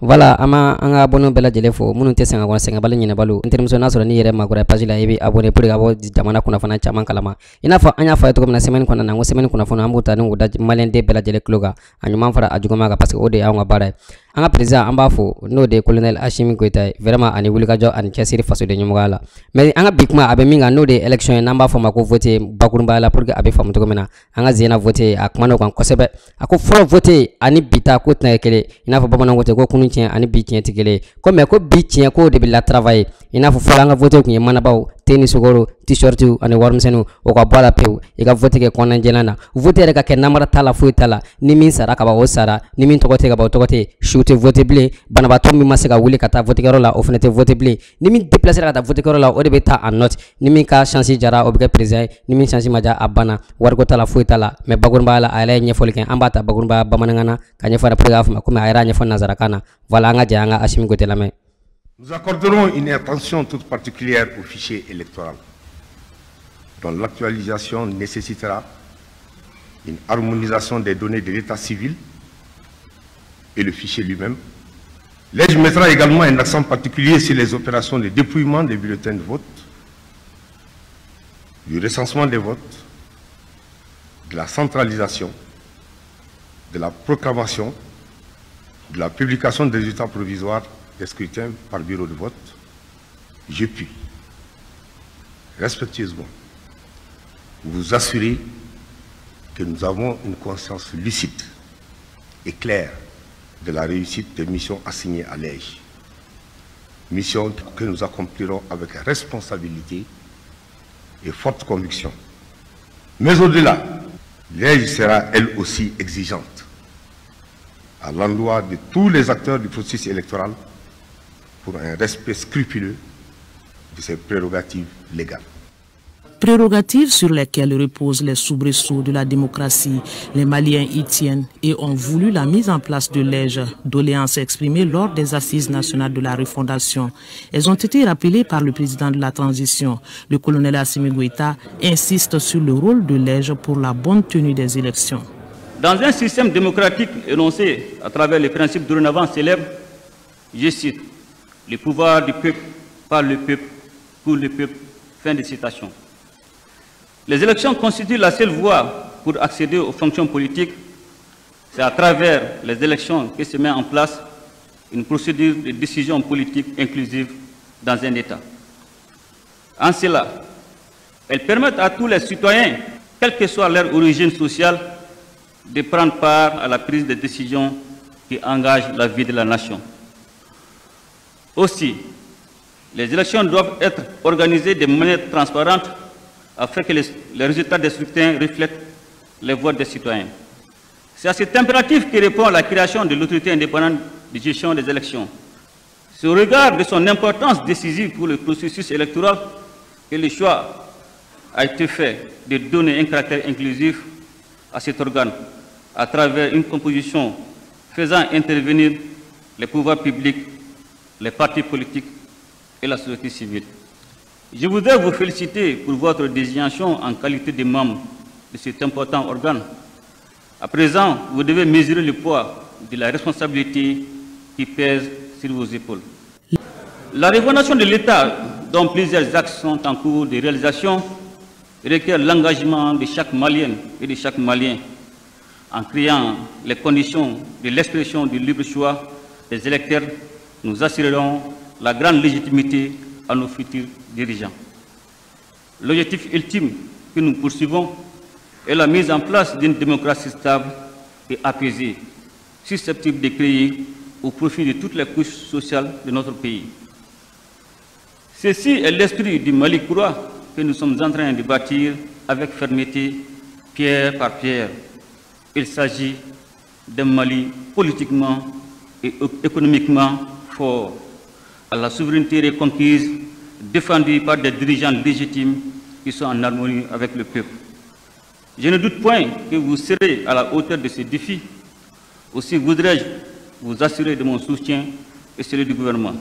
Voilà, anga abonné bela jele fo munun te senga gon senga bala nyina balu intermission na so ni yere magura page la ebi abonné pour abo jamana kuna fana chaman kalama ina fa anya fa to na semaine kuna na ngo semaine kuna fona amuta ni ngoda malen de bela jele kloga anyuma fara ajugoma ga parce que ode anga bara anga président amba fo no de colonel Hashimi Goïta vraiment ani wulika jo ani chesiri faso de nyumugala mais anga bikma abe minga no de election namba fo mako voter bakurumba la pour que abe famu to mena anga zena voter akuma no kan kosebe ako folo voter ani bita ko tna kele ina fa bamana ngote ko kunu tien ani bi tien tikele ko me ko bi tien ko de la travailler ina fa folo anga voter ko nyama na baw tennis goro t-shirt ani warmsenu o ka bala pew e ka voter ke konan jelana voter ka ke namara tala fu tala ni min sara ka ba o sara ni min tokote ka ba tokote shoot voter blé banaba to mi masika wuli kata voter kero la o fenete voter blé ni min déplacer kata voter kero la o de beta en note ni min ka chance jara o be président ni min chance maja abana war ko tala fu tala me bagurba la ala nyefol ken ambata bagurba bamanangana ka nyefara programme ko me ayra nyefon nazara kana voilà nga janga Hashimi Goïta la main. Nous accorderons une attention toute particulière au fichier électoral, dont l'actualisation nécessitera une harmonisation des données de l'état civil et le fichier lui-même. L'EJ mettra également un accent particulier sur les opérations de dépouillement des bulletins de vote, du recensement des votes, de la centralisation, de la proclamation, de la publication des résultats provisoires des scrutins par bureau de vote. Je puis respectueusement vous assurer que nous avons une conscience lucide et claire de la réussite des missions assignées à l'EJ. Missions que nous accomplirons avec responsabilité et forte conviction. Mais au-delà, l'EJ sera elle aussi exigeante à l'endroit de tous les acteurs du processus électoral pour un respect scrupuleux de ses prérogatives légales. Prérogatives sur lesquelles reposent les soubresauts de la démocratie. Les Maliens y tiennent et ont voulu la mise en place de l'EJ, doléances exprimées lors des assises nationales de la refondation. Elles ont été rappelées par le président de la transition. Le colonel Hashimi Goïta insiste sur le rôle de l'EJ pour la bonne tenue des élections. Dans un système démocratique énoncé à travers les principes dorénavant célèbres, je cite, le pouvoir du peuple, par le peuple, pour le peuple, fin de citation. Les élections constituent la seule voie pour accéder aux fonctions politiques. C'est à travers les élections que se met en place une procédure de décision politique inclusive dans un État. En cela, elles permettent à tous les citoyens, quelle que soit leur origine sociale, de prendre part à la prise de décisions qui engagent la vie de la nation. Aussi, les élections doivent être organisées de manière transparente afin que les résultats des scrutins reflètent les votes des citoyens. C'est à cet impératif que répond la création de l'autorité indépendante de gestion des élections. C'est au regard de son importance décisive pour le processus électoral que le choix a été fait de donner un caractère inclusif à cet organe à travers une composition faisant intervenir les pouvoirs publics, les partis politiques et la société civile. Je voudrais vous féliciter pour votre désignation en qualité de membre de cet important organe. À présent, vous devez mesurer le poids de la responsabilité qui pèse sur vos épaules. La refondation de l'État, dont plusieurs axes sont en cours de réalisation, requiert l'engagement de chaque Malienne et de chaque Malien en créant les conditions de l'expression du libre choix des électeurs. Nous assurerons la grande légitimité à nos futurs dirigeants. L'objectif ultime que nous poursuivons est la mise en place d'une démocratie stable et apaisée, susceptible de créer au profit de toutes les couches sociales de notre pays. Ceci est l'esprit du Mali courroie que nous sommes en train de bâtir avec fermeté, pierre par pierre. Il s'agit d'un Mali politiquement et économiquement fort, à la souveraineté reconquise, défendue par des dirigeants légitimes qui sont en harmonie avec le peuple. Je ne doute point que vous serez à la hauteur de ces défis. Aussi voudrais-je vous assurer de mon soutien et celui du gouvernement.